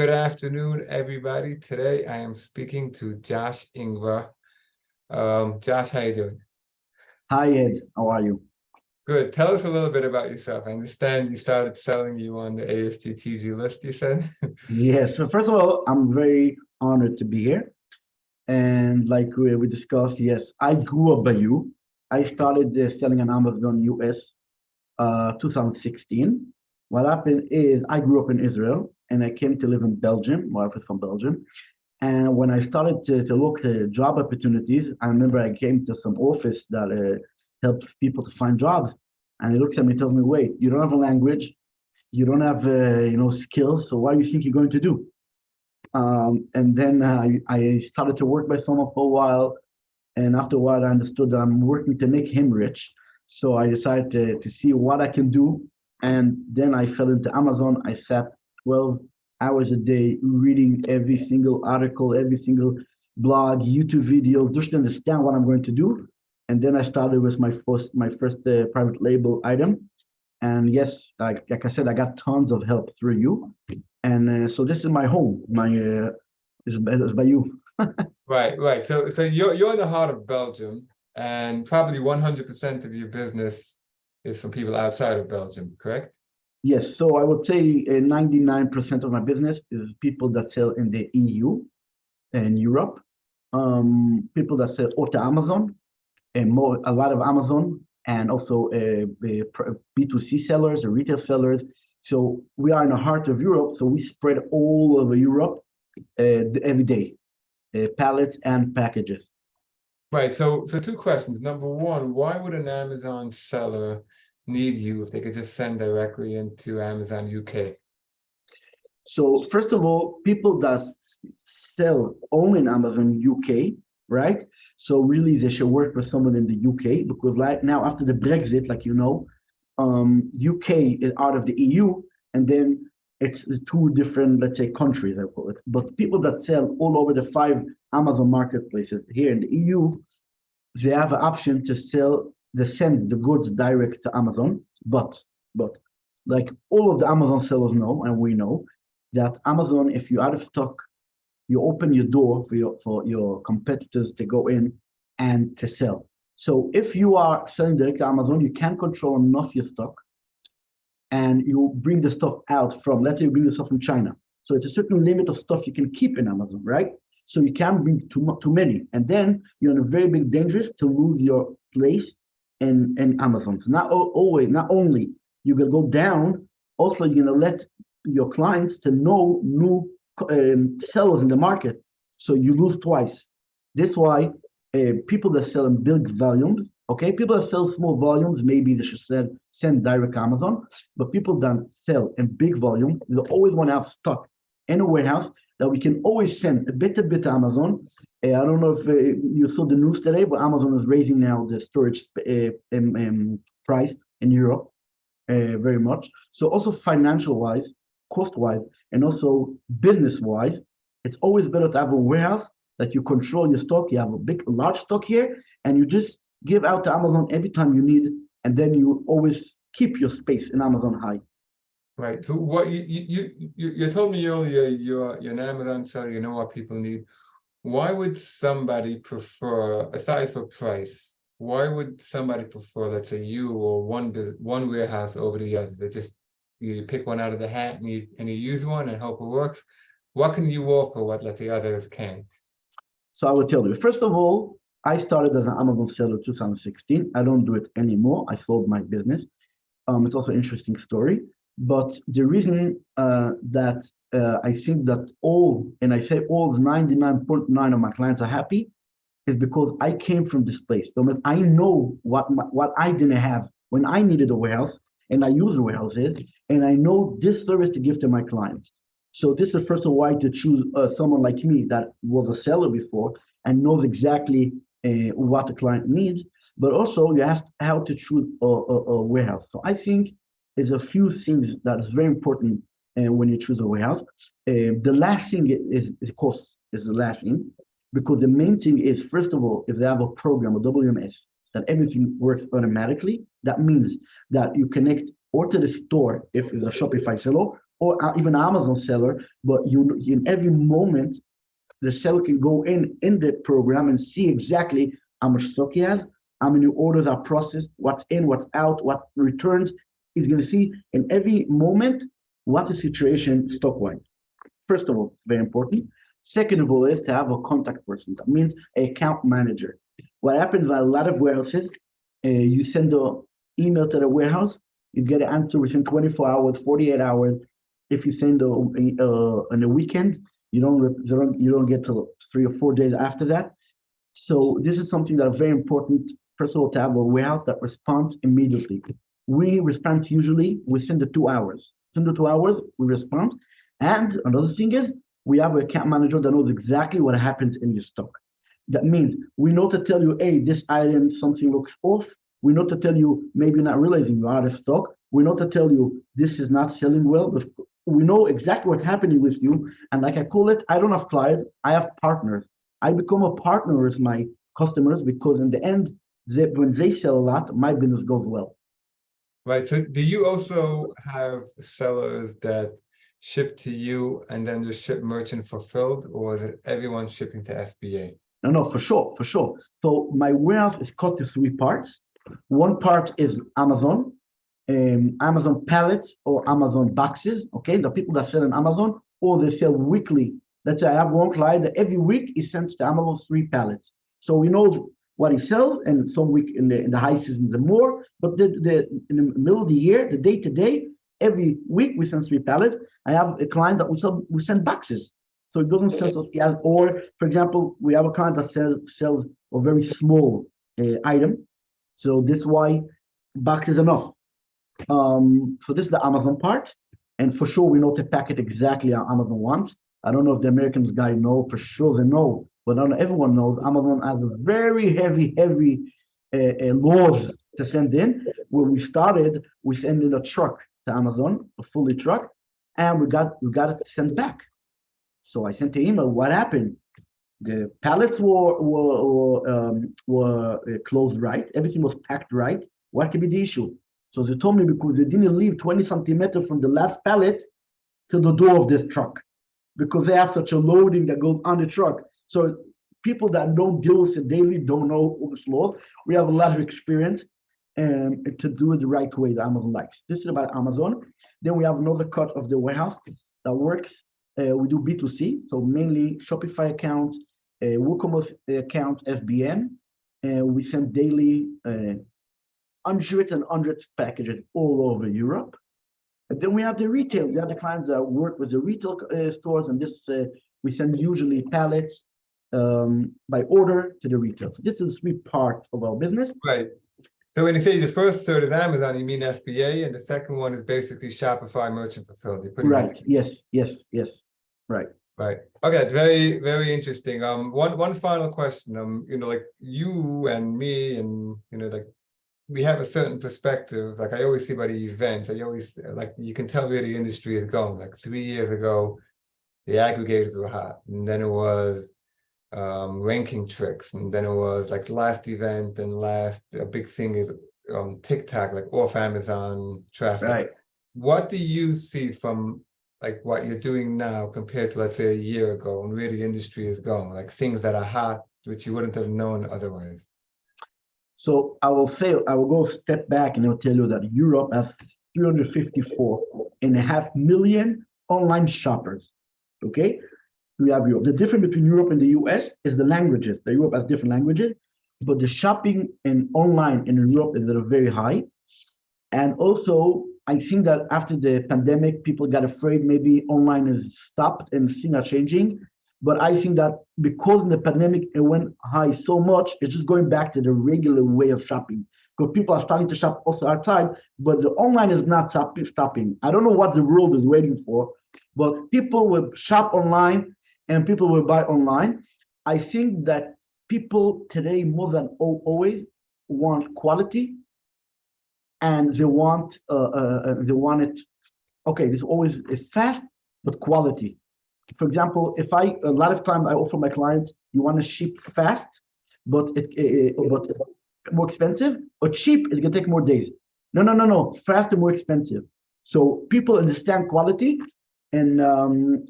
Good afternoon, everybody. Today I am speaking to Josh Ingber. Josh, how you doing? Hi, Ed. How are you? Good. Tell us a little bit about yourself. I understand you started selling you on the ASGTG list, you said? Yes. So first of all, I'm very honored to be here. And like we discussed, yes, I grew up by you. I started selling on Amazon US 2016. What happened is I grew up in Israel and I came to live in Belgium. My wife is from Belgium. And when I started to look at job opportunities, I remember I came to some office that helps people to find jobs. And he looks at me and tells me, wait, you don't have a language, you don't have skills, so what do you think you're going to do? And then I started to work by someone for a while, and after a while I understood that I'm working to make him rich. So I decided to see what I can do, and then I fell into Amazon. I sat 12 hours a day reading every single article, every single blog, YouTube video, just to understand what I'm going to do. And then I started with my first private label item. And yes, like I said, I got tons of help through you. And so this is my home. My is by you. Right. So you're in the heart of Belgium, and probably 100% of your business is from people outside of Belgium, correct? Yes. So I would say 99% of my business is people that sell in the EU and Europe. People that sell or to Amazon, and a lot of Amazon, and also B2C sellers or retail sellers. So we are in the heart of Europe, so we spread all over Europe every day, pallets and packages. Right. So two questions. Number one, why would an Amazon seller need you if they could just send directly into Amazon UK? So first of all, people that sell only in Amazon UK, right? So really, they should work with someone in the UK because right now, after the Brexit, like UK is out of the EU, and then it's two different, let's say, countries, I call it. But people that sell all over the five Amazon marketplaces here in the EU, they have an option to send the goods direct to Amazon. But like all of the Amazon sellers know, and we know that Amazon, if you're out of stock, you open your door for your competitors to go in and to sell. So if you are selling direct to Amazon, you can control enough your stock, and you bring the stuff out from, let's say you bring the stuff from China. So it's a certain limit of stuff you can keep in Amazon, right? So you can't bring too many. And then you're in a very big danger to lose your place in Amazon. So not only you're gonna go down, also you're gonna let your clients to know new sellers in the market. So you lose twice. That's why people that sell in big volumes, okay, people that sell small volumes, maybe they should send direct Amazon, but people that sell in big volume, they always want to have stock in a warehouse that we can always send a bit to Amazon. I don't know if you saw the news today, but Amazon is raising now the storage price in Europe very much. So also financial wise, cost wise, and also business wise, it's always better to have a warehouse that you control your stock. You have a large stock here, and you just give out to Amazon every time you need, and then you always keep your space in Amazon high. Right. So what you told me earlier, you're an Amazon seller, you know what people need. Why would somebody prefer, aside from price, why would somebody prefer, let's say, you or one warehouse over the other? They just you pick one out of the hat and you use one and hope it works. What can you offer what let the others can't? So I will tell you. First of all, I started as an Amazon seller in 2016. I don't do it anymore. I sold my business. It's also an interesting story. But the reason that I think that all, and I say all, 99.9 of my clients are happy, is because I came from this place. So I know what I didn't have when I needed a warehouse, and I use a warehouse, and I know this service to give to my clients. So this is first of all why to choose someone like me that was a seller before and knows exactly what the client needs, but also you have how to choose a warehouse. So I think there's a few things that is very important when you choose a warehouse. The last thing is cost is the last thing, because the main thing is, first of all, if they have a program, a WMS, that everything works automatically, that means that you connect or to the store if it's a Shopify seller, or even Amazon seller, but in every moment, the seller can go in the program and see exactly how much stock he has, how many orders are processed, what's in, what's out, what returns. He's going to see in every moment what the situation stock-wise. First of all, very important. Second of all, is to have a contact person. That means an account manager. What happens at a lot of warehouses, you send an email to the warehouse, you get an answer within 24 hours, 48 hours. If you send on a weekend, you don't get till 3 or 4 days after that. So this is something that is very important. First of all, to have a warehouse that responds immediately. We respond usually within the 2 hours. Within the 2 hours, we respond. And another thing is, we have an account manager that knows exactly what happens in your stock. That means we know to tell you, hey, this item, something looks off. We know to tell you, maybe you're not realizing you're out of stock. We know to tell you, this is not selling well. But we know exactly what's happening with you. And like I call it, I don't have clients, I have partners. I become a partner with my customers because in the end, when they sell a lot, my business goes well. Right. So do you also have sellers that ship to you and then just ship merchant fulfilled, or is it everyone shipping to FBA? No, for sure, for sure. So my warehouse is cut to 3 parts. One part is Amazon, Amazon pallets or Amazon boxes. Okay, the people that sell on Amazon, or they sell weekly. Let's say I have one client that every week he sends to Amazon 3 pallets. So we know what he sells, and some week in the high season the more. But in the middle of the year, the day to day, every week we send 3 pallets. I have a client that we send boxes. So it doesn't sell, or for example, we have a client that sells a very small item. So this is why box is enough. So this is the Amazon part. And for sure, we know to pack it exactly how Amazon wants. I don't know if the Americans guys know, for sure they know, but not everyone knows. Amazon has a very heavy laws to send in. When we started, we sent in a truck to Amazon, a fully truck, and we got it sent back. So I sent the email, what happened? The pallets were closed right. Everything was packed right. What could be the issue? So they told me because they didn't leave 20 centimeters from the last pallet to the door of this truck, because they have such a loading that goes on the truck. So people that don't deal with it daily don't know all this law. We have a lot of experience to do it the right way that Amazon likes. This is about Amazon. Then we have another cut of the warehouse that works. We do B2C, so mainly Shopify accounts, WooCommerce accounts, FBM, and we send daily hundreds and hundreds of packages all over Europe. And then we have the retail. We have the clients that work with the retail stores, and this we send usually pallets by order to the retail. So this is 3 parts of our business. Right. So when you say the first third is Amazon, you mean FBA, and the second one is basically Shopify merchant fulfilled. Right. Yes. Right. Right. Okay. It's very, very interesting. One final question. Like you and me, and like we have a certain perspective. Like I always see by the events, I always like you can tell where the industry is going. Like 3 years ago, the aggregators were hot, and then it was ranking tricks, and then it was like last event, and a big thing is TikTok, like off Amazon traffic. Right. What do you see from like what you're doing now compared to, let's say, a year ago, and where the industry is going, like things that are hot which you wouldn't have known otherwise? So I will go a step back and I'll tell you that Europe has 354.5 million online shoppers. Okay, we have Europe. The difference between Europe and the US is the languages. The Europe has different languages, but the shopping in online in Europe is very high. And also, I think that after the pandemic, people got afraid maybe online is stopped and things are changing. But I think that because in the pandemic it went high so much, it's just going back to the regular way of shopping. Because people are starting to shop also outside, but the online is not stopping. I don't know what the world is waiting for, but people will shop online and people will buy online. I think that people today more than always want quality, and they want it. Okay, this always is fast, but quality. For example, if a lot of times I offer my clients, you want to ship fast, but more expensive, or cheap is gonna take more days. No. Fast and more expensive. So people understand quality, and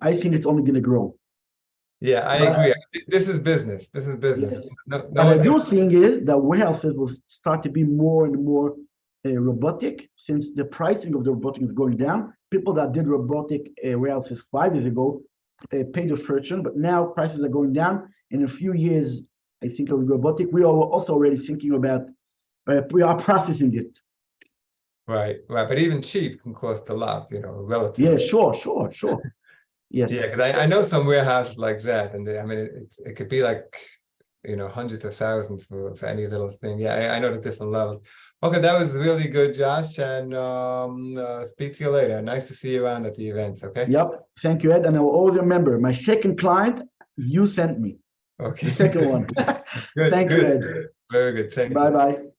I think it's only going to grow. Yeah, I But- agree. This is business. This is business. Yes. No, What no I one. do think is that warehouses will start to be more and more robotic, since the pricing of the robotic is going down. People that did robotic warehouses 5 years ago paid a fortune, but now prices are going down. In a few years, I think of robotic. We are also already thinking about. We are processing it. Right, right. But even cheap can cost a lot, Yeah, relatively. sure. Yes. Yeah, because I know some warehouses like that, and I mean, it could be like, hundreds of thousands for any little thing. Yeah, I know the different levels. Okay, that was really good, Josh, and speak to you later. Nice to see you around at the events, okay? Yep. Thank you, Ed. And I will always remember my second client you sent me. Okay. The second one. Good, Thank you, good. Ed. Very good. Thank you. Bye-bye.